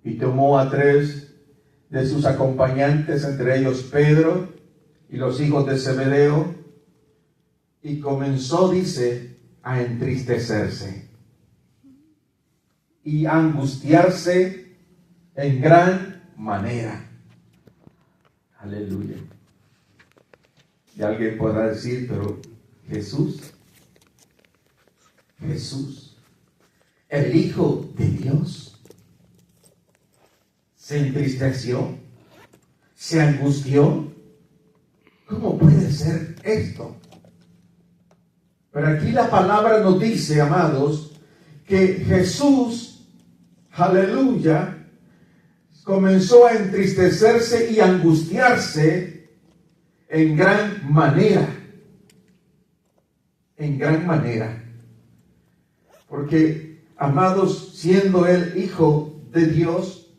y tomó a 3 de sus acompañantes, entre ellos Pedro y los hijos de Zebedeo, y comenzó, dice, a entristecerse y a angustiarse en gran manera. Aleluya. Y alguien podrá decir, pero Jesús, el Hijo de Dios, se entristeció, se angustió. ¿Cómo puede ser esto? Pero aquí la palabra nos dice, amados, que Jesús, aleluya, comenzó a entristecerse y angustiarse en gran manera. En gran manera. Porque, amados, siendo él Hijo de Dios,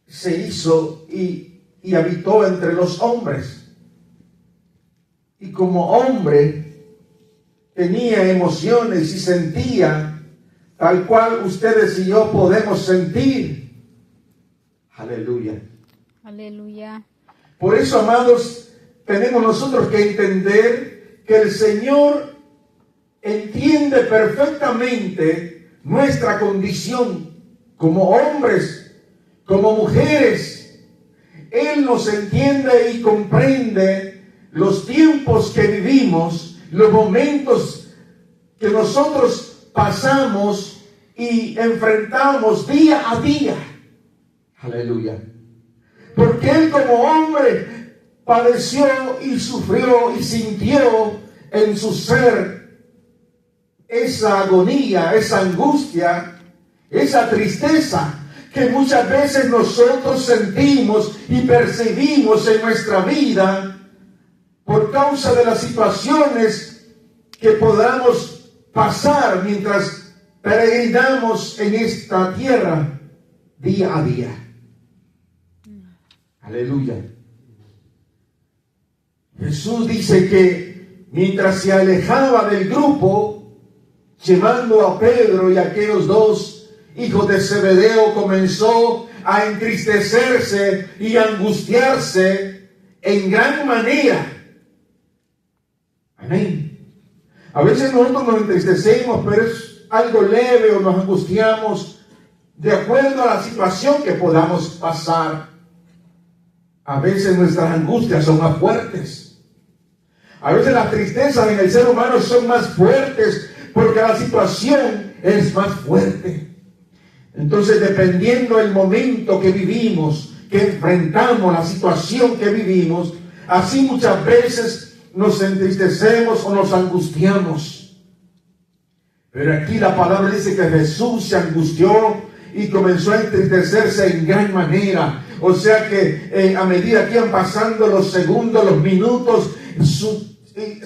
se hizo y habitó entre los hombres. Y como hombre tenía emociones y sentía tal cual ustedes y yo podemos sentir. Aleluya. Aleluya. Por eso, amados, tenemos nosotros que entender que el Señor entiende perfectamente nuestra condición como hombres, como mujeres. Él nos entiende y comprende los tiempos que vivimos, los momentos que nosotros pasamos y enfrentamos día a día. Aleluya. Porque Él como hombre padeció y sufrió y sintió en su ser esa agonía, esa angustia, esa tristeza que muchas veces nosotros sentimos y percibimos en nuestra vida por causa de las situaciones que podamos pasar mientras peregrinamos en esta tierra día a día. Aleluya. Jesús dice que mientras se alejaba del grupo, llevando a Pedro y a aquellos 2 hijos de Zebedeo, comenzó a entristecerse y angustiarse en gran manera. Amén. A veces nosotros nos entristecemos, pero es algo leve, o nos angustiamos de acuerdo a la situación que podamos pasar. A veces nuestras angustias son más fuertes. A veces las tristezas en el ser humano son más fuertes porque la situación es más fuerte. Entonces, dependiendo del momento que vivimos, que enfrentamos, la situación que vivimos, así muchas veces nos entristecemos o nos angustiamos. Pero aquí la palabra dice que Jesús se angustió y comenzó a entristecerse en gran manera. O sea que a medida que iban pasando los segundos, los minutos,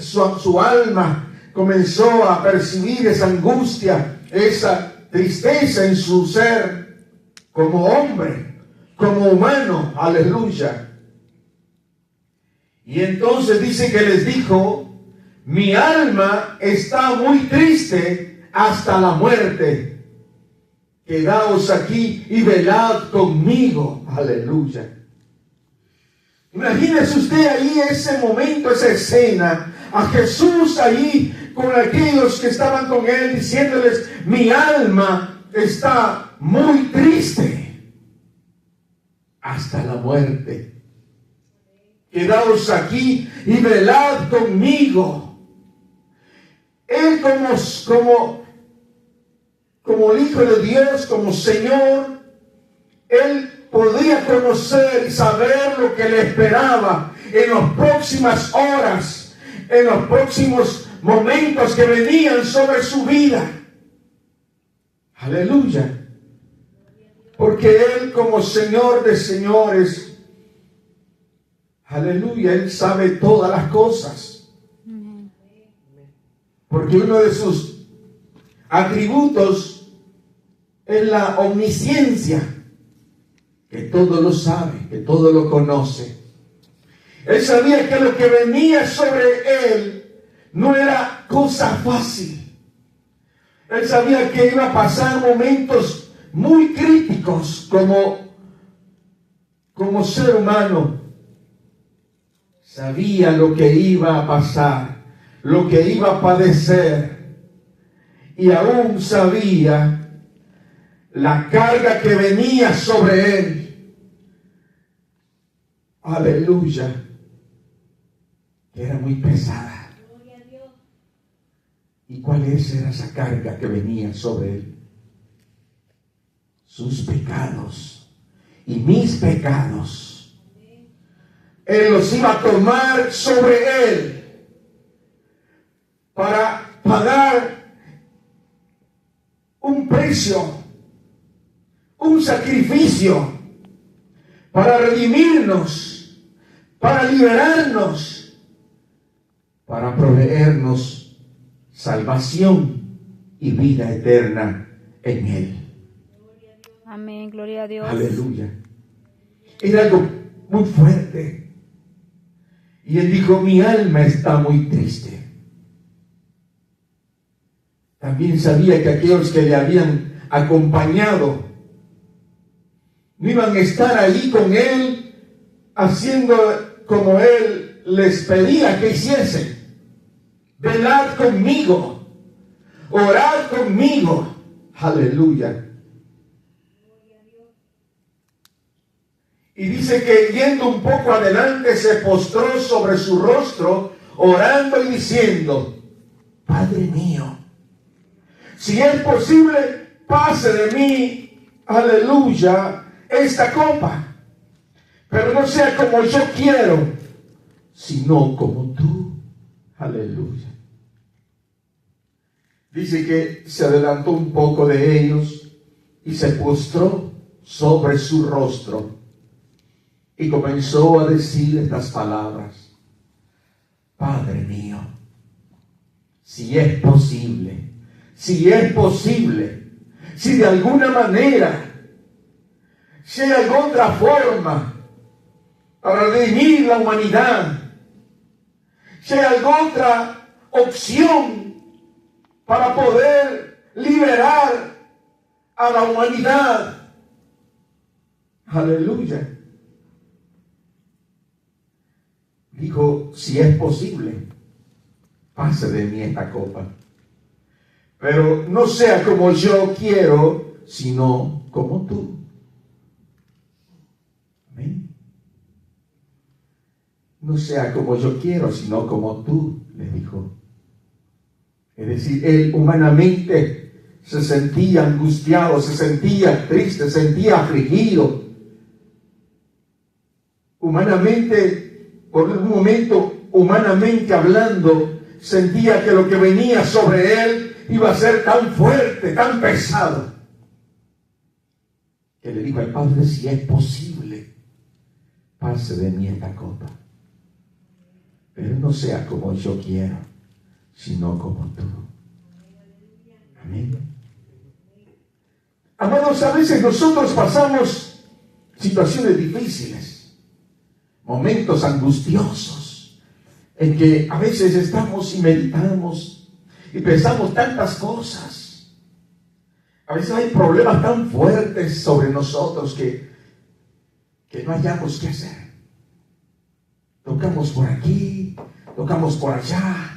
su alma comenzó a percibir esa angustia, esa tristeza en su ser como hombre, como humano. Aleluya. Y entonces dice que les dijo: mi alma está muy triste hasta la muerte. Quedaos aquí y velad conmigo. Aleluya. Imagínese usted ahí ese momento, esa escena, a Jesús ahí con aquellos que estaban con él, diciéndoles: mi alma está muy triste hasta la muerte. Quedaos aquí y velad conmigo. Él como el Hijo de Dios, como Señor, Él podía conocer y saber lo que le esperaba en las próximas horas, en los próximos momentos que venían sobre su vida. Aleluya. Porque Él como Señor de señores, aleluya, Él sabe todas las cosas. Porque uno de sus atributos es la omnisciencia, que todo lo sabe, que todo lo conoce. Él sabía que lo que venía sobre él no era cosa fácil. Él sabía que iba a pasar momentos muy críticos como ser humano. Sabía lo que iba a pasar, lo que iba a padecer, y aún sabía la carga que venía sobre él. Aleluya, que era muy pesada. ¿Y cuál era esa carga que venía sobre él? Sus pecados y mis pecados. Él los iba a tomar sobre él para pagar un precio, un sacrificio, para redimirnos, para liberarnos, para proveernos salvación y vida eterna en él. Amén, gloria a Dios. Aleluya. Era algo muy fuerte. Y él dijo, mi alma está muy triste. También sabía que aquellos que le habían acompañado no iban a estar ahí con él haciendo como él les pedía que hiciesen. Velad conmigo, orad conmigo. Aleluya. Y dice que yendo un poco adelante se postró sobre su rostro, orando y diciendo, Padre mío, si es posible, pase de mí, aleluya, esta copa, pero no sea como yo quiero, sino como tú. Aleluya. Dice que se adelantó un poco de ellos y se postró sobre su rostro y comenzó a decir estas palabras. Padre mío, si es posible, si de alguna manera, si hay alguna otra forma para redimir la humanidad, si hay alguna otra opción para poder liberar a la humanidad. Aleluya. Dijo, si es posible, pase de mí esta copa. Pero no sea como yo quiero, sino como tú. Amén. No sea como yo quiero, sino como tú, le dijo. Es decir, él humanamente se sentía angustiado, se sentía triste, se sentía afligido. Humanamente, por un momento, humanamente hablando, sentía que lo que venía sobre él iba a ser tan fuerte, tan pesado, que le dijo al Padre, si es posible, pase de mí esta copa. Pero no sea como yo quiero, sino como tú. Amén. Amados, a veces nosotros pasamos situaciones difíciles, momentos angustiosos, en que a veces estamos y meditamos y pensamos tantas cosas. A veces hay problemas tan fuertes sobre nosotros que no hallamos qué hacer. Tocamos por aquí, tocamos por allá,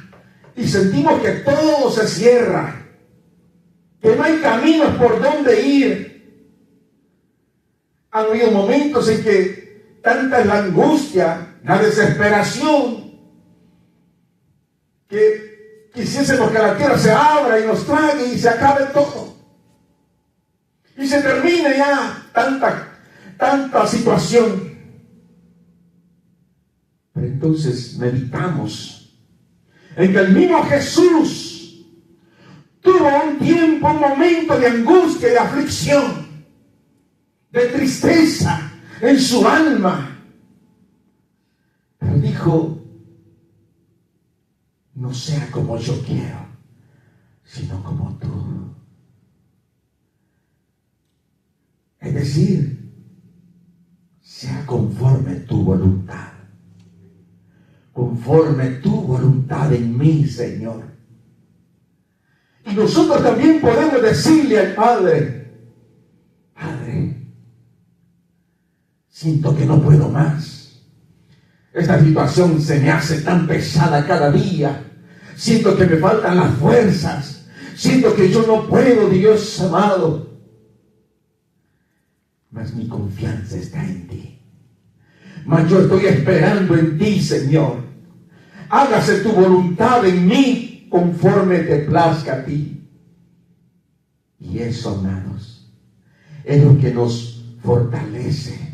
y sentimos que todo se cierra, que no hay caminos por donde ir. Han habido momentos en que tanta es la angustia, la desesperación, que quisiésemos que la tierra se abra y nos trague y se acabe todo. Y se termine ya tanta situación. Pero entonces meditamos en que el mismo Jesús tuvo un momento de angustia y de aflicción, de tristeza en su alma. Pero dijo, no sea como yo quiero, sino como tú. Es decir, sea conforme tu voluntad. Conforme tu voluntad en mí, Señor. Y nosotros también podemos decirle al Padre, Siento que no puedo más. Esta situación se me hace tan pesada cada día. Siento que me faltan las fuerzas. Siento que yo no puedo, Dios amado. Mas mi confianza está en ti. Mas yo estoy esperando en ti, Señor. Hágase tu voluntad en mí conforme te plazca a ti. Y eso, amados, es lo que nos fortalece.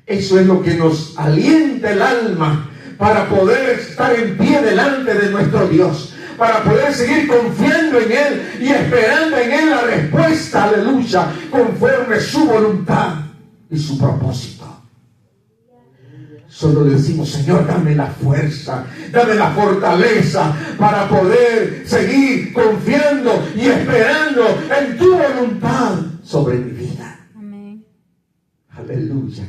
Eso es lo que nos alienta el alma para poder estar en pie delante de nuestro Dios, para poder seguir confiando en Él y esperando en Él la respuesta, aleluya, conforme su voluntad y su propósito. Solo le decimos, Señor, dame la fuerza, dame la fortaleza para poder seguir confiando y esperando en tu voluntad sobre mi vida. Amén. Aleluya.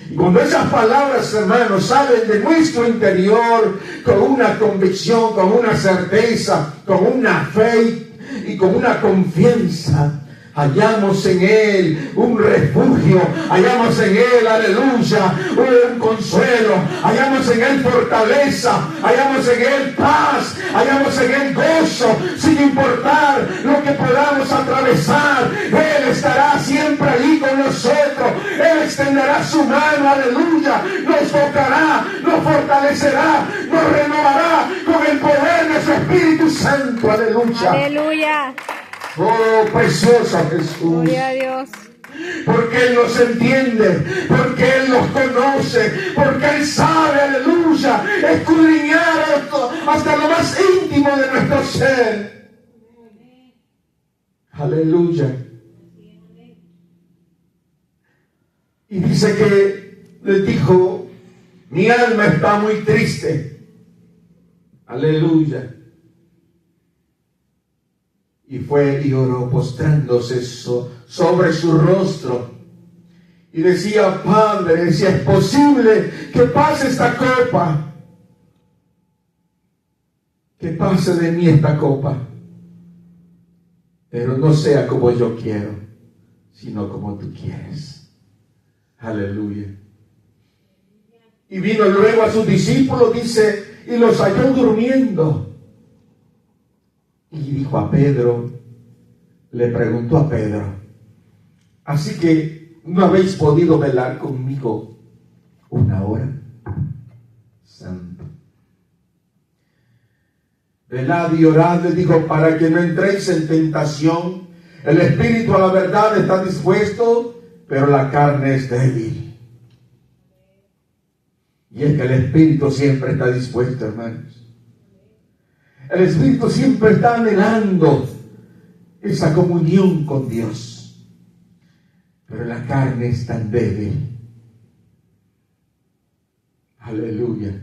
Y cuando esas palabras, hermanos, salen de nuestro interior con una convicción, con una certeza, con una fe y con una confianza, hallamos en Él un refugio, hallamos en Él, aleluya, un consuelo, hallamos en Él fortaleza, hallamos en Él paz, hallamos en Él gozo, sin importar lo que podamos atravesar. Él estará siempre allí con nosotros. Él extenderá su mano, aleluya, nos tocará, nos fortalecerá, nos renovará con el poder de su Espíritu Santo, aleluya. Aleluya. Oh, precioso Jesús. Gloria a Dios. Porque Él nos entiende, porque Él nos conoce, porque Él sabe, aleluya, escudriñar hasta lo más íntimo de nuestro ser. Aleluya. Y dice que les dijo, mi alma está muy triste. Aleluya. Y fue y oró postrándose sobre su rostro. Y decía, Padre, si es posible que pase esta copa. Que pase de mí esta copa. Pero no sea como yo quiero, sino como tú quieres. Aleluya. Y vino luego a sus discípulos, dice, y los halló durmiendo. Y dijo a Pedro, le preguntó a Pedro, así que no habéis podido velar conmigo una hora. Santo. Velad y orad, le dijo, para que no entréis en tentación. El espíritu a la verdad está dispuesto, pero la carne es débil. Y es que el espíritu siempre está dispuesto, hermanos. El espíritu siempre está anhelando esa comunión con Dios. Pero la carne es tan débil. Aleluya.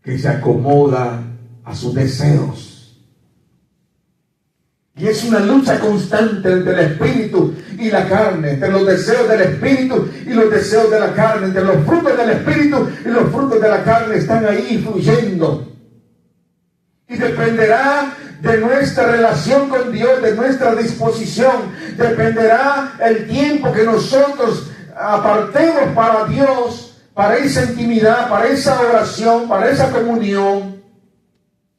Que se acomoda a sus deseos. Y es una lucha constante entre el espíritu y la carne, entre los deseos del espíritu y los deseos de la carne, entre los frutos del espíritu y los frutos de la carne están ahí fluyendo. Y dependerá de nuestra relación con Dios, de nuestra disposición. Dependerá el tiempo que nosotros apartemos para Dios, para esa intimidad, para esa oración, para esa comunión,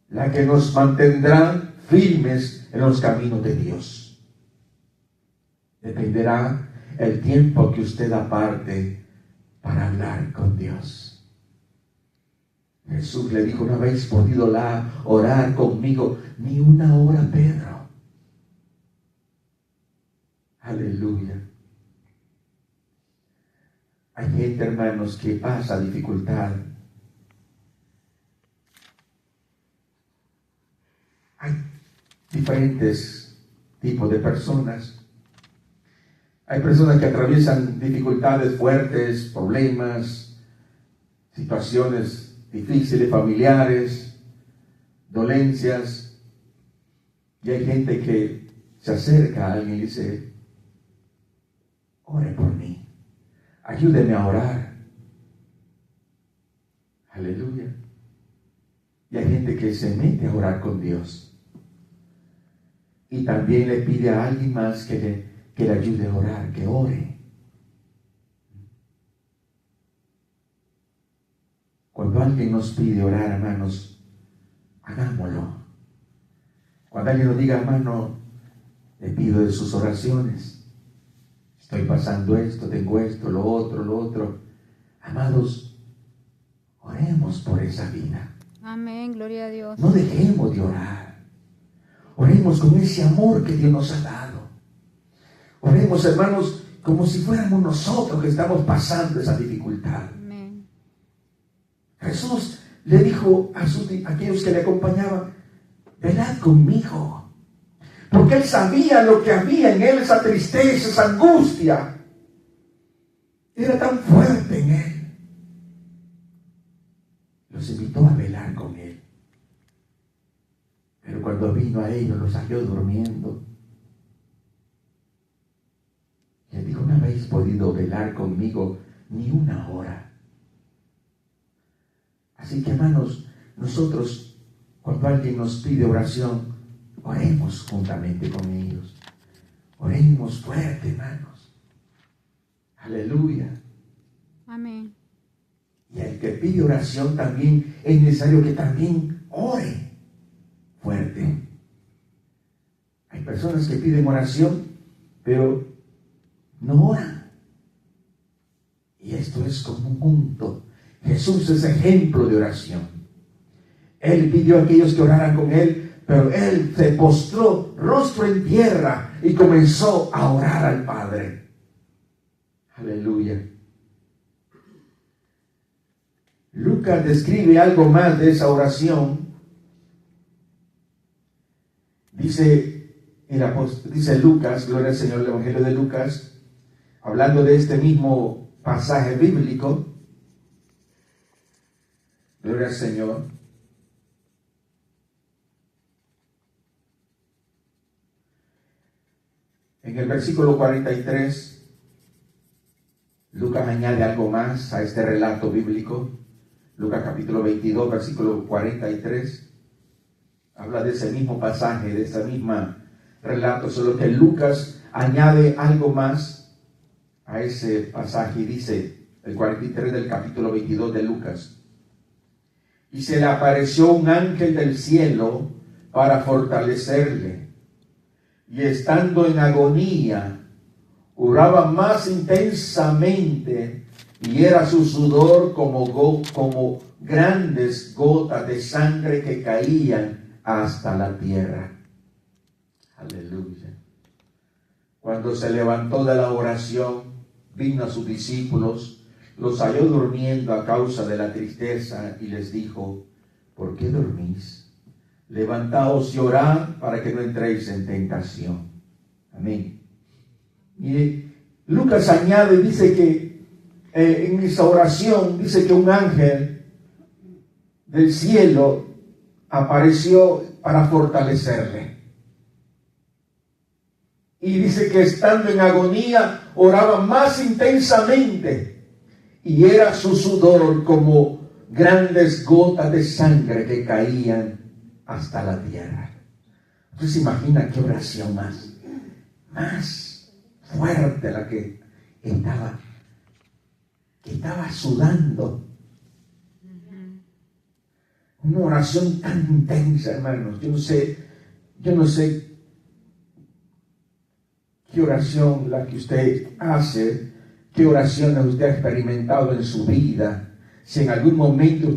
la que nos mantendrá firmes en los caminos de Dios. Dependerá el tiempo que usted aparte para hablar con Dios. Jesús le dijo, no habéis podido orar conmigo ni una hora, Pedro. Aleluya. Hay gente, hermanos, que pasa dificultad. Hay diferentes tipos de personas. Hay personas que atraviesan dificultades fuertes, problemas, situaciones difíciles, familiares, dolencias. Y hay gente que se acerca a alguien y dice, ore por mí, ayúdeme a orar. Aleluya. Y hay gente que se mete a orar con Dios. Y también le pide a alguien más que le ayude a orar, que ore. Cuando alguien nos pide orar, hermanos, hagámoslo. Cuando alguien nos diga, hermano, le pido de sus oraciones, estoy pasando esto, tengo esto, lo otro. Amados, oremos por esa vida. Amén, gloria a Dios. No dejemos de orar. Oremos con ese amor que Dios nos ha dado. Oremos, hermanos, como si fuéramos nosotros que estamos pasando esa dificultad. Amén. Jesús le dijo a aquellos que le acompañaban, velad conmigo. Porque Él sabía lo que había en Él, esa tristeza, esa angustia. Era tan fuerte en Él. Los invitó a velar con Él. Pero cuando vino a ellos, los halló durmiendo. Y Él dijo, no habéis podido velar conmigo ni una hora. Así que, hermanos, nosotros, cuando alguien nos pide oración, oremos juntamente con ellos. Oremos fuerte, hermanos. Aleluya. Amén. Y el que pide oración también es necesario que también ore fuerte. Hay personas que piden oración, pero no oran. Y esto es como un punto. Jesús es ejemplo de oración. Él pidió a aquellos que oraran con Él, pero Él se postró rostro en tierra y comenzó a orar al Padre. Aleluya. Lucas describe algo más de esa oración. Dice Lucas, gloria al Señor, el Evangelio de Lucas, hablando de este mismo pasaje bíblico. Gloria al Señor. En el versículo 43, Lucas añade algo más a este relato bíblico. Lucas capítulo 22, versículo 43, habla de ese mismo pasaje, de ese mismo relato, solo que Lucas añade algo más a ese pasaje y dice, el 43 del capítulo 22 de Lucas, y se le apareció un ángel del cielo para fortalecerle, y estando en agonía, oraba más intensamente, y era su sudor como grandes gotas de sangre que caían hasta la tierra. Aleluya. Cuando se levantó de la oración, vino a sus discípulos, los halló durmiendo a causa de la tristeza y les dijo, ¿por qué dormís? Levantaos y orad para que no entréis en tentación. Amén. Y Lucas añade y dice que en esa oración dice que un ángel del cielo apareció para fortalecerle. Y dice que estando en agonía oraba más intensamente y era su sudor como grandes gotas de sangre que caían hasta la tierra. ¿Usted se imagina qué oración más fuerte la que estaba sudando? Una oración tan intensa, hermanos. Yo no sé qué oración la que usted hace, qué oraciones usted ha experimentado en su vida. Si en algún momento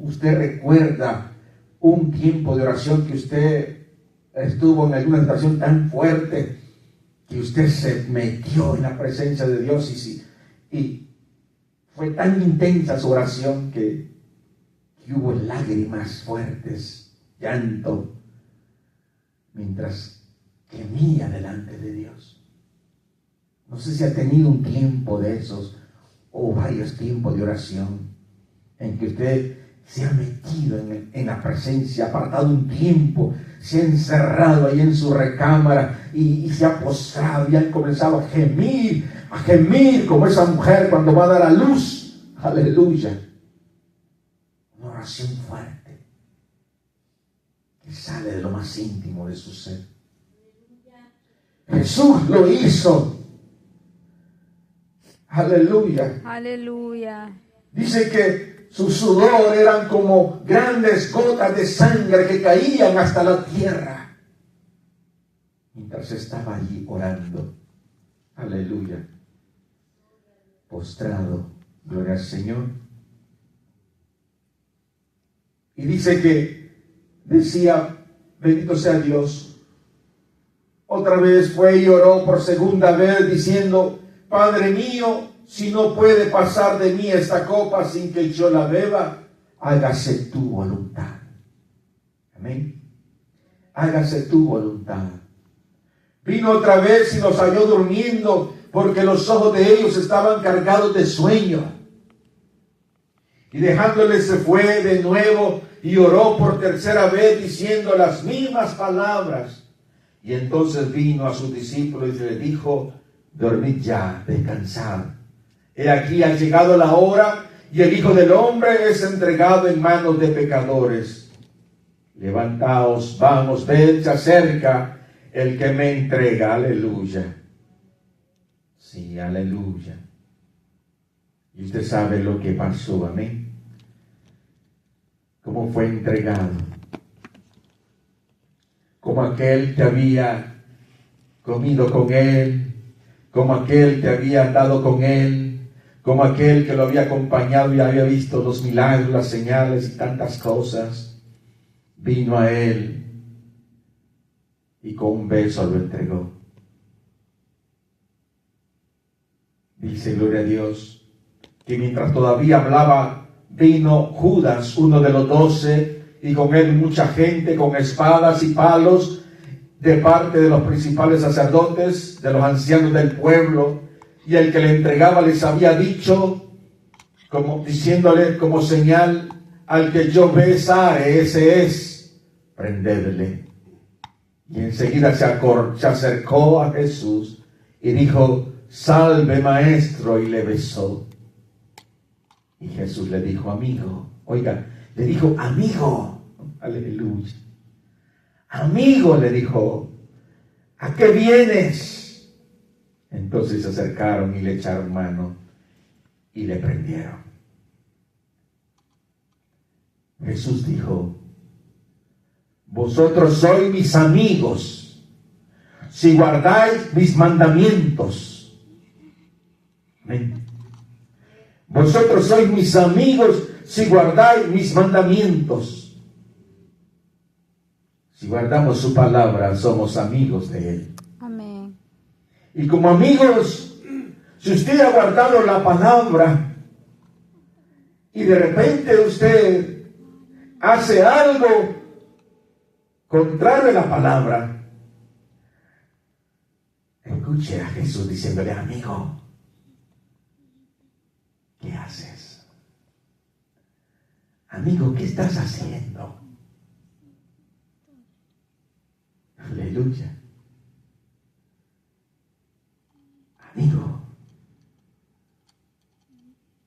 usted recuerda un tiempo de oración que usted estuvo en alguna situación tan fuerte que usted se metió en la presencia de Dios y fue tan intensa su oración que hubo lágrimas fuertes, llanto, mientras gemía delante de Dios. No sé si ha tenido un tiempo de esos o varios tiempos de oración en que usted se ha metido en la presencia, ha apartado un tiempo, se ha encerrado ahí en su recámara y se ha postrado y ha comenzado a gemir como esa mujer cuando va a dar a luz. Aleluya. Una oración fuerte que sale de lo más íntimo de su ser. Jesús lo hizo. Aleluya. Aleluya. Dice que Su sudor eran como grandes gotas de sangre que caían hasta la tierra. Mientras estaba allí orando. Aleluya. Postrado. Gloria al Señor. Y dice que decía, bendito sea Dios. Otra vez fue y oró por segunda vez diciendo, Padre mío, si no puede pasar de mí esta copa sin que yo la beba, hágase tu voluntad. Amén. Hágase tu voluntad. Vino otra vez y los halló durmiendo, porque los ojos de ellos estaban cargados de sueño. Y dejándoles se fue de nuevo y oró por tercera vez diciendo las mismas palabras. Y entonces vino a sus discípulos y les dijo, dormid ya, descansad. He aquí ha llegado la hora y el Hijo del Hombre es entregado en manos de pecadores. Levantaos, vamos, ved, se acerca el que me entrega. Aleluya. Sí, aleluya. Y usted sabe lo que pasó, amén. Cómo fue entregado. Como aquel que había comido con él, como aquel que había andado con él, como aquel que lo había acompañado y había visto los milagros, las señales y tantas cosas, vino a él y con un beso lo entregó. Dice, gloria a Dios, que mientras todavía hablaba, vino Judas, uno de los 12, y con él mucha gente con espadas y palos de parte de los principales sacerdotes, de los ancianos del pueblo, y el que le entregaba les había dicho, como diciéndole como señal, al que yo besare, ese es, prendedle. Y enseguida se acercó a Jesús y dijo, salve maestro, y le besó. Y Jesús le dijo, amigo, oiga, le dijo, amigo, aleluya. Amigo, le dijo, ¿a qué vienes? Entonces se acercaron y le echaron mano y le prendieron. Jesús dijo, vosotros sois mis amigos si guardáis mis mandamientos. Amén. Vosotros sois mis amigos si guardáis mis mandamientos. Si guardamos su palabra, somos amigos de Él. Amén. Y como amigos, si usted ha guardado la palabra y de repente usted hace algo contrario a la palabra, escuche a Jesús diciéndole, amigo, ¿qué haces? Amigo, ¿qué estás haciendo? Aleluya. Amigo,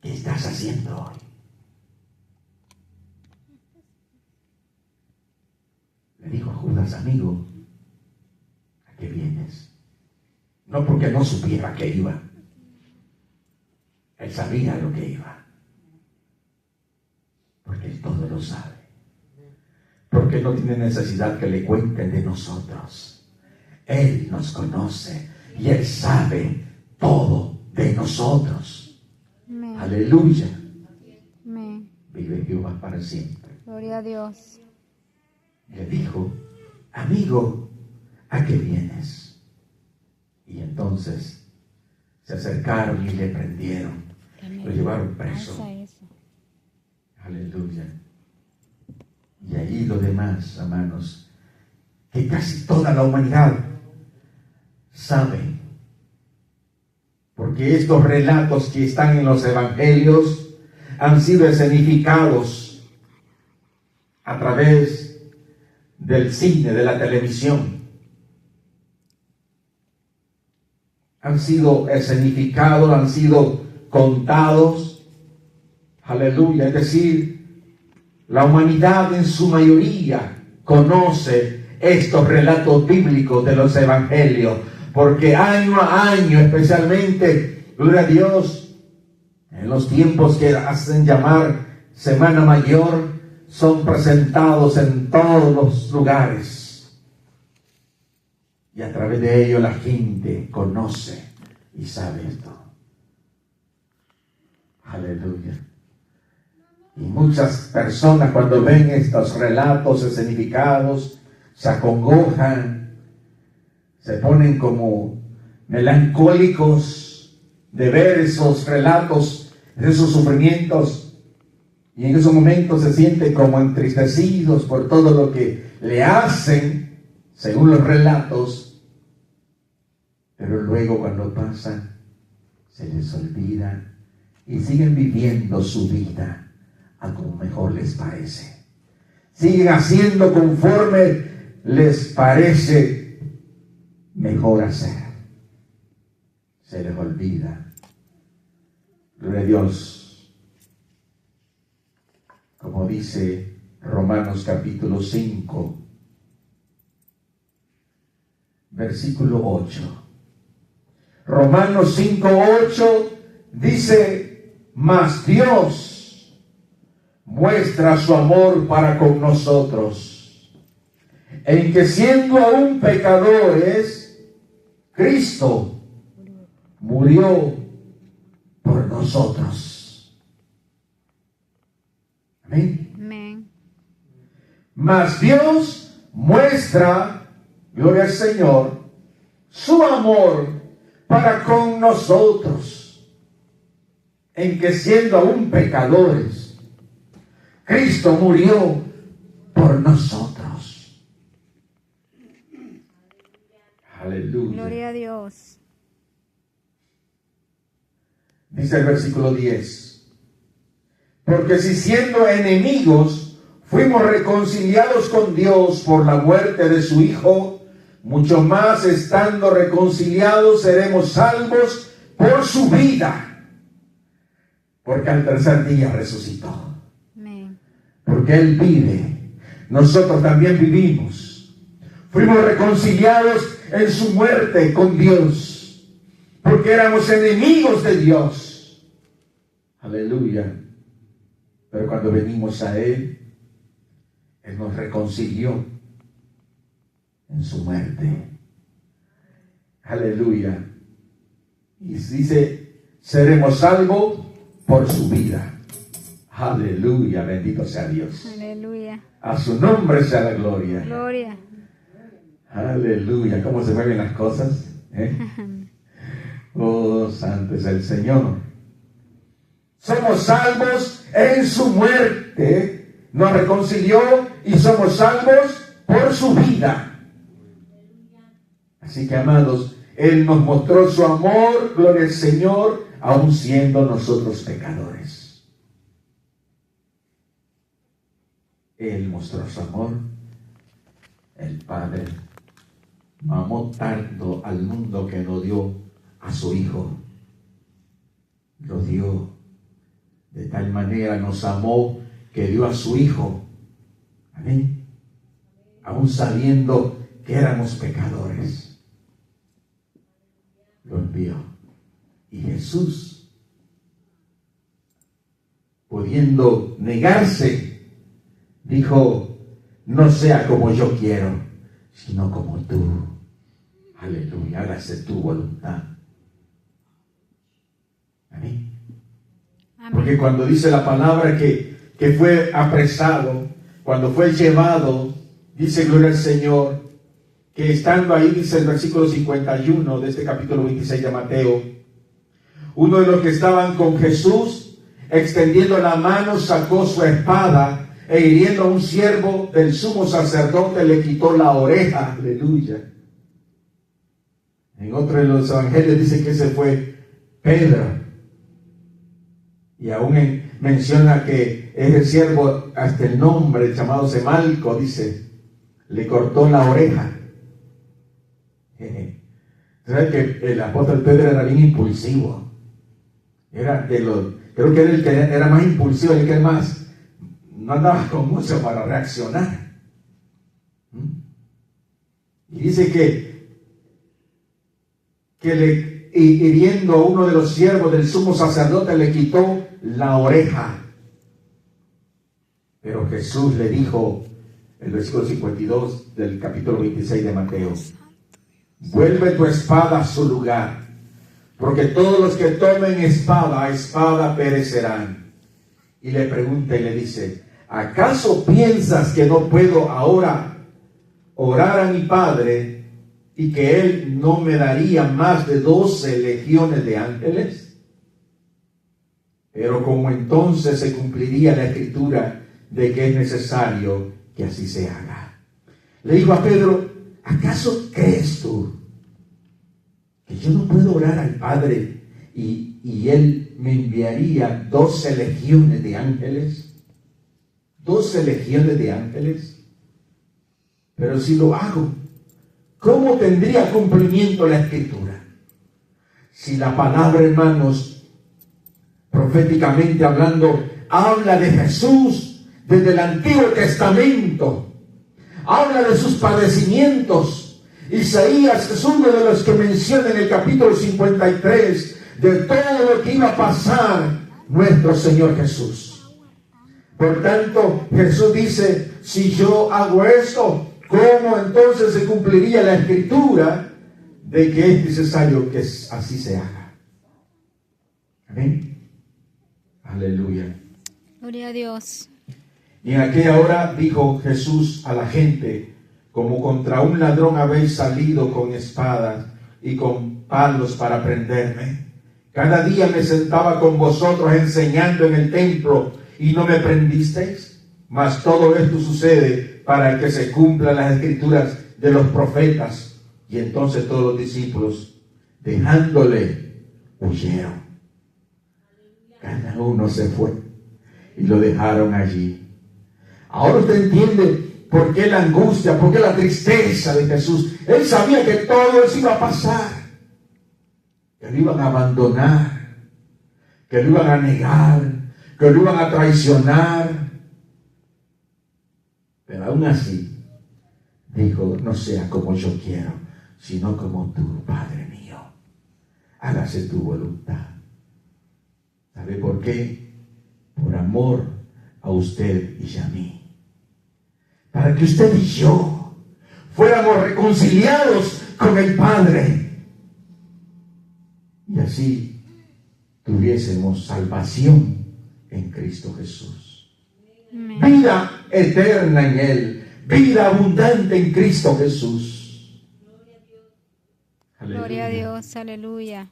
¿qué estás haciendo hoy? Le dijo a Judas, amigo, ¿a qué vienes? No porque no supiera que iba. Él sabía lo que iba. Porque Él todo lo sabe. Porque no tiene necesidad que le cuenten de nosotros. Él nos conoce y Él sabe todo de nosotros. Amén. Aleluya. Amén. Vive Jehová para siempre. Gloria a Dios. Le dijo, amigo, ¿a qué vienes? Y entonces se acercaron y le prendieron. Lo llevaron preso. Aleluya. Y allí lo demás, hermanos, que casi toda la humanidad sabe, porque estos relatos que están en los evangelios han sido escenificados a través del cine, de la televisión. Han sido escenificados, han sido contados. Aleluya. Es decir, la humanidad en su mayoría conoce estos relatos bíblicos de los evangelios, porque año a año, especialmente, gloria a Dios, en los tiempos que hacen llamar Semana Mayor son presentados en todos los lugares. Y a través de ello la gente conoce y sabe esto. Aleluya. Y muchas personas cuando ven estos relatos escenificados se acongojan, se ponen como melancólicos de ver esos relatos, esos sufrimientos, y en esos momentos se sienten como entristecidos por todo lo que le hacen, según los relatos, pero luego cuando pasan se les olvida y siguen viviendo su vida a como mejor les parece. Siguen haciendo conforme les parece mejor hacer. Se les olvida. Gloria a Dios. Como dice Romanos capítulo 5, versículo 8. Romanos 5, 8 dice: mas Dios muestra su amor para con nosotros, en que siendo aún pecadores, Cristo murió por nosotros. Amén. Amén. Mas Dios muestra, gloria al Señor, su amor para con nosotros, en que siendo aún pecadores, Cristo murió por nosotros. Aleluya. Gloria a Dios. Dice el versículo 10. Porque si siendo enemigos fuimos reconciliados con Dios por la muerte de su Hijo, mucho más estando reconciliados seremos salvos por su vida. Porque al tercer día resucitó. Porque Él vive, nosotros también vivimos. Fuimos reconciliados en su muerte con Dios, porque éramos enemigos de Dios. Aleluya. Pero cuando venimos a Él, Él nos reconcilió en su muerte. Aleluya. Y dice, seremos salvos por su vida. Aleluya, bendito sea Dios. Aleluya. A su nombre sea la gloria. Gloria. Aleluya, ¿cómo se mueven las cosas? Oh, santo es el Señor. Somos salvos en su muerte. Nos reconcilió y somos salvos por su vida. Así que, amados, Él nos mostró su amor, gloria al Señor, aun siendo nosotros pecadores. Él mostró su amor. El Padre amó tanto al mundo que nos dio a su Hijo. Lo dio. De tal manera nos amó que dio a su Hijo. Amén. Aún sabiendo que éramos pecadores. Lo envió. Y Jesús, pudiendo negarse, dijo, no sea como yo quiero, sino como tú. Aleluya, hágase tu voluntad. Amén. Amén. Porque cuando dice la palabra que fue apresado, cuando fue llevado, dice gloria al Señor, que estando ahí, dice el versículo 51 de este capítulo 26 de Mateo, uno de los que estaban con Jesús, extendiendo la mano, sacó su espada, e hiriendo a un siervo del sumo sacerdote le quitó la oreja. Aleluya. En otro de los evangelios dice que ese fue Pedro. Y aún menciona que ese siervo, hasta el nombre llamado Semalco, dice, le cortó la oreja. ¿Sabes que el apóstol Pedro era bien impulsivo? Creo que era el que era más impulsivo, el que más no andaba con mucho para reaccionar. Y dice que le hiriendo a uno de los siervos del sumo sacerdote le quitó la oreja. Pero Jesús le dijo, el versículo 52 del capítulo 26 de Mateo: vuelve tu espada a su lugar, porque todos los que tomen espada, a espada perecerán. Y le pregunta y le dice: ¿acaso piensas que no puedo ahora orar a mi Padre y que Él no me daría más de 12 legiones de ángeles? Pero como entonces se cumpliría la escritura de que es necesario que así se haga. Le dijo a Pedro: ¿acaso crees tú que yo no puedo orar al Padre y Él me enviaría 12 legiones de ángeles? 12 legiones de ángeles. Pero si lo hago, ¿cómo tendría cumplimiento la escritura? Si la palabra, hermanos, proféticamente hablando, habla de Jesús desde el Antiguo Testamento, habla de sus padecimientos. Isaías es uno de los que menciona en el capítulo 53 de todo lo que iba a pasar nuestro Señor Jesús. Por tanto, Jesús dice: si yo hago esto, ¿cómo entonces se cumpliría la escritura de que es necesario que así se haga? Amén. Aleluya. Gloria a Dios. Y en aquella hora dijo Jesús a la gente: como contra un ladrón habéis salido con espadas y con palos para prenderme. Cada día me sentaba con vosotros enseñando en el templo y no me prendisteis. Mas todo esto sucede para que se cumplan las escrituras de los profetas. Y entonces todos los discípulos, dejándole, huyeron. Cada uno se fue y lo dejaron allí. Ahora usted entiende por qué la angustia, por qué la tristeza de Jesús. Él sabía que todo eso iba a pasar, que lo iban a abandonar, que lo iban a negar, que lo iban a traicionar. Pero aún así dijo: no sea como yo quiero, sino como tú, Padre mío. Hágase tu voluntad. ¿Sabe por qué? Por amor a usted y a mí. Para que usted y yo fuéramos reconciliados con el Padre. Y así tuviésemos salvación en Cristo Jesús. Amén. Vida eterna en Él. Vida abundante en Cristo Jesús. Aleluya. Gloria a Dios. Aleluya.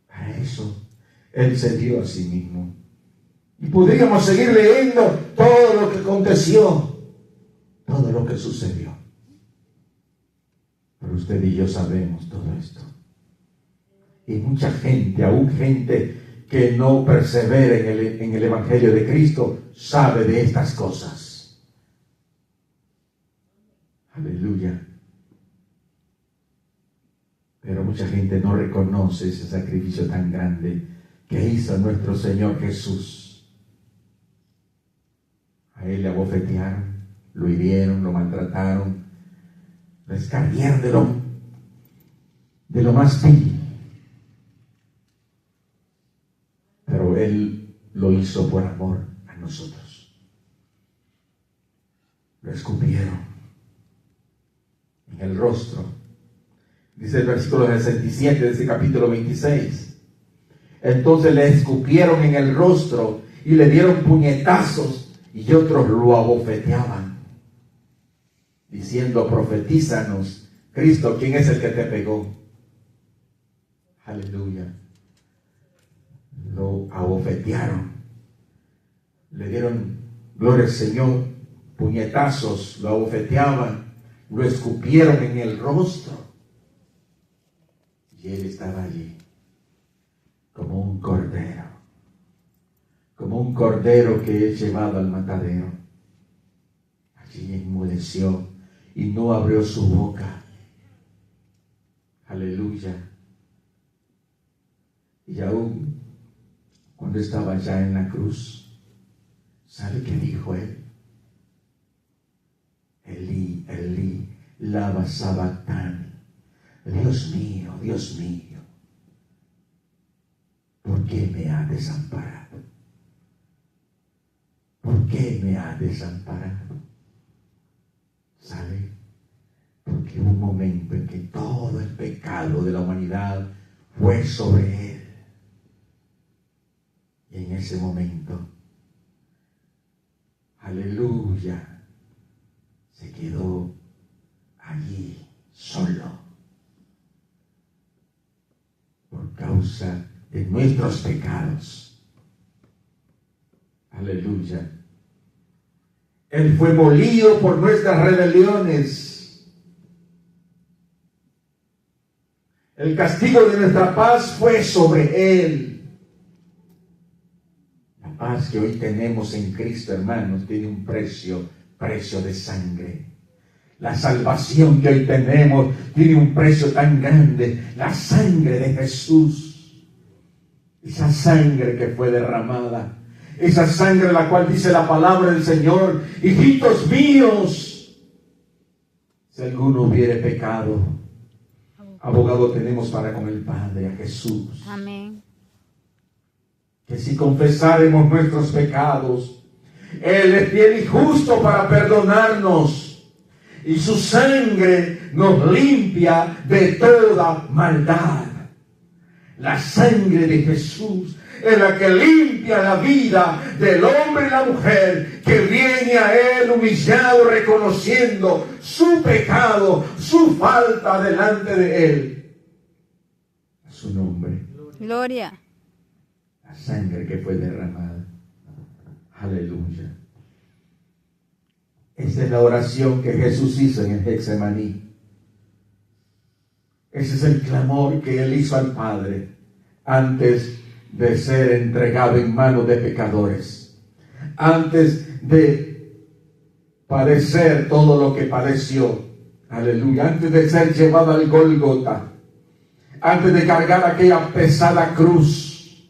Para eso Él se dio a sí mismo. Y podríamos seguir leyendo todo lo que aconteció, todo lo que sucedió. Pero usted y yo sabemos todo esto. Y mucha gente, aún gente que no persevera en el Evangelio de Cristo, sabe de estas cosas. Aleluya. Pero mucha gente no reconoce ese sacrificio tan grande que hizo nuestro Señor Jesús. A Él le abofetearon, lo hirieron, lo maltrataron, lo escarnecieron de lo más vil. Pero Él lo hizo por amor a nosotros. Lo escupieron en el rostro. Dice el versículo 67 de ese capítulo 26. Entonces le escupieron en el rostro y le dieron puñetazos, y otros lo abofeteaban, diciendo: profetízanos, Cristo, ¿quién es el que te pegó? Aleluya. Lo abofetearon, le dieron, gloria al Señor, puñetazos, lo abofeteaban, lo escupieron en el rostro. Y Él estaba allí como un cordero que es llevado al matadero. Allí enmudeció y no abrió su boca. Aleluya. Y aún cuando estaba ya en la cruz, ¿sabe qué dijo Él? Elí, Elí, lama sabactani. Dios mío, ¿por qué me has desamparado? ¿por qué me ha desamparado? ¿Sabe? Porque hubo un momento en que todo el pecado de la humanidad fue sobre él. Y en ese momento, aleluya, se quedó allí solo. Por causa de nuestros pecados. Aleluya. Él fue molido por nuestras rebeliones. El castigo de nuestra paz fue sobre él. La paz que hoy tenemos en Cristo, hermanos, tiene un precio de sangre. La salvación que hoy tenemos tiene un precio tan grande, la sangre de Jesús. Esa sangre que fue derramada, esa sangre la cual dice la palabra del Señor: hijitos míos, si alguno hubiere pecado, abogado tenemos para con el Padre, a Jesús. Amén. Que si confesáremos nuestros pecados, Él es fiel y justo para perdonarnos, y su sangre nos limpia de toda maldad. La sangre de Jesús es la que limpia la vida del hombre y la mujer que viene a Él humillado, reconociendo su pecado, su falta delante de Él. A su nombre. Gloria. La sangre que fue derramada. Aleluya. Esa es la oración que Jesús hizo en el Getsemaní. Ese es el clamor que Él hizo al Padre antes de ser entregado en manos de pecadores, antes de padecer todo lo que padeció. Aleluya. Antes de ser llevado al Gólgota, antes de cargar aquella pesada cruz,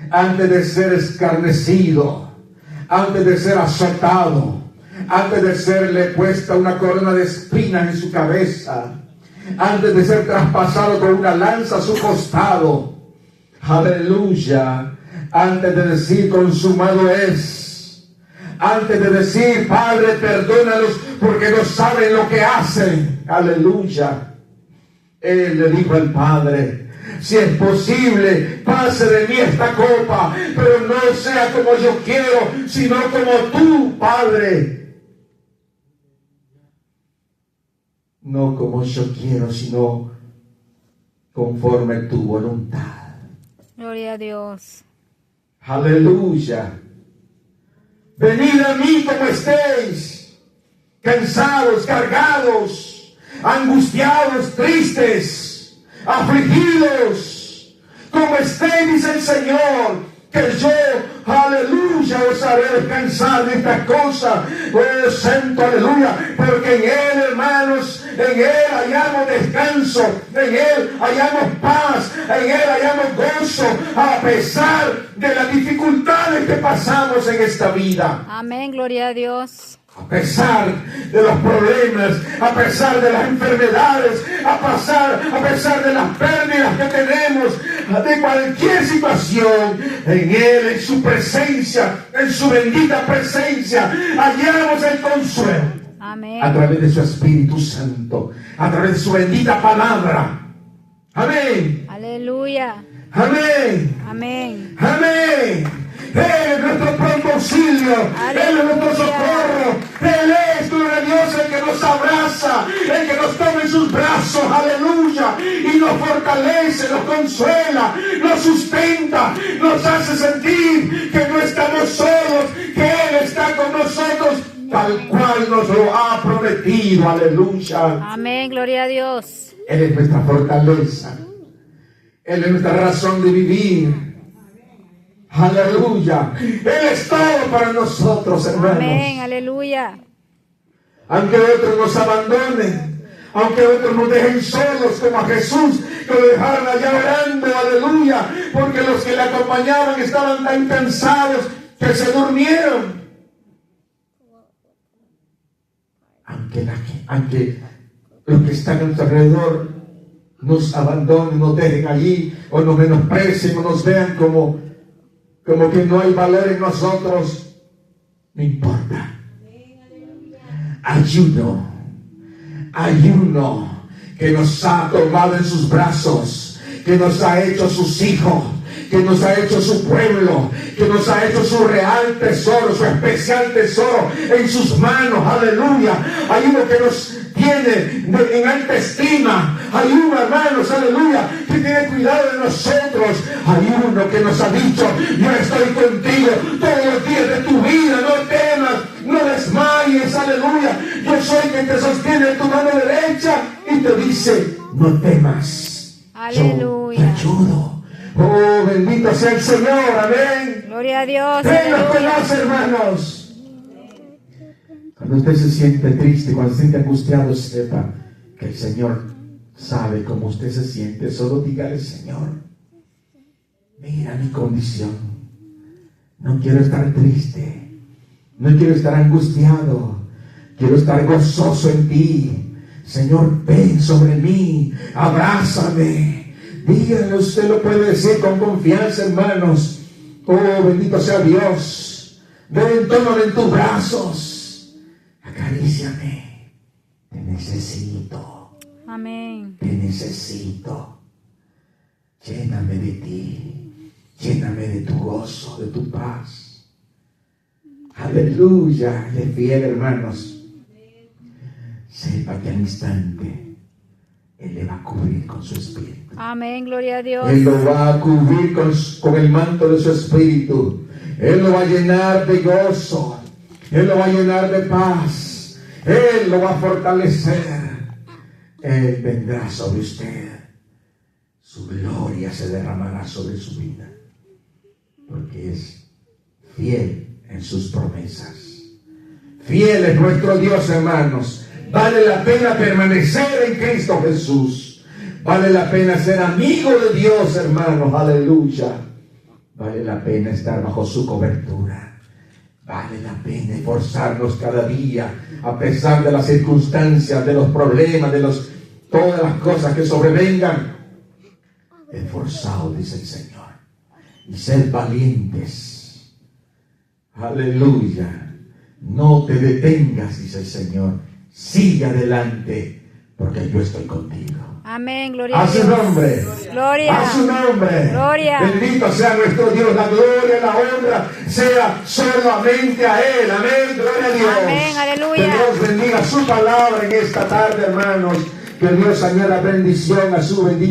antes de ser escarnecido, antes de ser azotado, antes de serle puesta una corona de espinas en su cabeza, antes de ser traspasado con una lanza a su costado. Aleluya. Antes de decir consumado es, antes de decir Padre perdónalos porque no saben lo que hacen. Aleluya. Él le dijo al Padre: si es posible, pase de mí esta copa, pero no sea como yo quiero, sino como tú, Padre. No como yo quiero, sino conforme a tu voluntad. Gloria a Dios. Aleluya. Venid a mí como estéis, cansados, cargados, angustiados, tristes, afligidos, como estéis, dice el Señor, que yo, aleluya, os haré descansar de estas cosas. Oh, santo, aleluya, porque en Él, hermanos, en Él hallamos descanso, en Él hallamos paz, en Él hallamos gozo, a pesar de las dificultades que pasamos en esta vida. Amén, gloria a Dios. A pesar de los problemas, a pesar de las enfermedades, a pesar de las pérdidas que tenemos, de cualquier situación, en Él, en su presencia, en su bendita presencia, hallamos el consuelo. Amén. A través de su Espíritu Santo, a través de su bendita palabra. Amén. Aleluya. Amén. Amén. Amén. Él es nuestro pronto auxilio. Él es nuestro socorro. Él es, gloria a Dios, el que nos abraza, el que nos toma en sus brazos, aleluya, y nos fortalece, nos consuela, nos sustenta, nos hace sentir que no estamos solos, que Él está con nosotros, tal cual nos lo ha prometido, aleluya. Amén, gloria a Dios. Él es nuestra fortaleza. Él es nuestra razón de vivir. Aleluya. Él es todo para nosotros, hermanos. Amén, aleluya. Aunque otros nos abandonen, aunque otros nos dejen solos como a Jesús, que lo dejaron allá orando, aleluya, porque los que le acompañaban estaban tan cansados que se durmieron. Aunque los que están a nuestro alrededor nos abandonen, nos dejen allí, o nos menosprecien, o nos vean como que no hay valor en nosotros, No importa. Ayuno que nos ha tomado en sus brazos, que nos ha hecho sus hijos, que nos ha hecho su pueblo, que nos ha hecho su real tesoro, su especial tesoro en sus manos. Aleluya. Hay uno que nos tiene en alta estima. Hay uno, hermanos, aleluya, que tiene cuidado de nosotros. Hay uno que nos ha dicho: yo estoy contigo todos los días de tu vida. No temas, no desmayes. Aleluya. Yo soy quien te sostiene en tu mano derecha y te dice: no temas. Aleluya. Yo te ayudo. Oh, bendito sea el Señor, amén. Gloria a Dios. Venga con Aleluya. los hermanos. Cuando usted se siente triste, cuando se siente angustiado, sepa que el Señor sabe cómo usted se siente. Solo dígale: Señor, mira mi condición. No quiero estar triste, no quiero estar angustiado, quiero estar gozoso en ti. Señor, ven sobre mí, abrázame. Dígale, usted lo puede decir con confianza, hermanos. Oh, bendito sea Dios. Ven, tómame en tus brazos. Acaríciame. Te necesito. Amén. Te necesito. Lléname de ti. Lléname de tu gozo, de tu paz. Aleluya. Y es fiel, hermanos. Sepa que al instante Él le va a cubrir con su espíritu. Amén. Gloria a Dios. Él lo va a cubrir con el manto de su espíritu. Él lo va a llenar de gozo. Él lo va a llenar de paz. Él lo va a fortalecer. Él vendrá sobre usted. Su gloria se derramará sobre su vida. Porque es fiel en sus promesas. Fiel es nuestro Dios, hermanos. Vale la pena permanecer en Cristo Jesús. Vale la pena ser amigo de Dios, hermanos. Aleluya. Vale la pena estar bajo su cobertura. Vale la pena esforzarnos cada día, a pesar de las circunstancias, de los problemas, todas las cosas que sobrevengan. Esforzaos, dice el Señor, y sed valientes. Aleluya. No te detengas, dice el Señor. Sigue adelante, porque yo estoy contigo. Amén. Gloria a A Dios. su nombre. Gloria. A su nombre. Gloria. Bendito sea nuestro Dios. La gloria, la honra sea solamente a Él. Amén. Gloria a Dios. Amén. Aleluya. Que Dios bendiga su palabra en esta tarde, hermanos. Que Dios añada bendición a su bendito.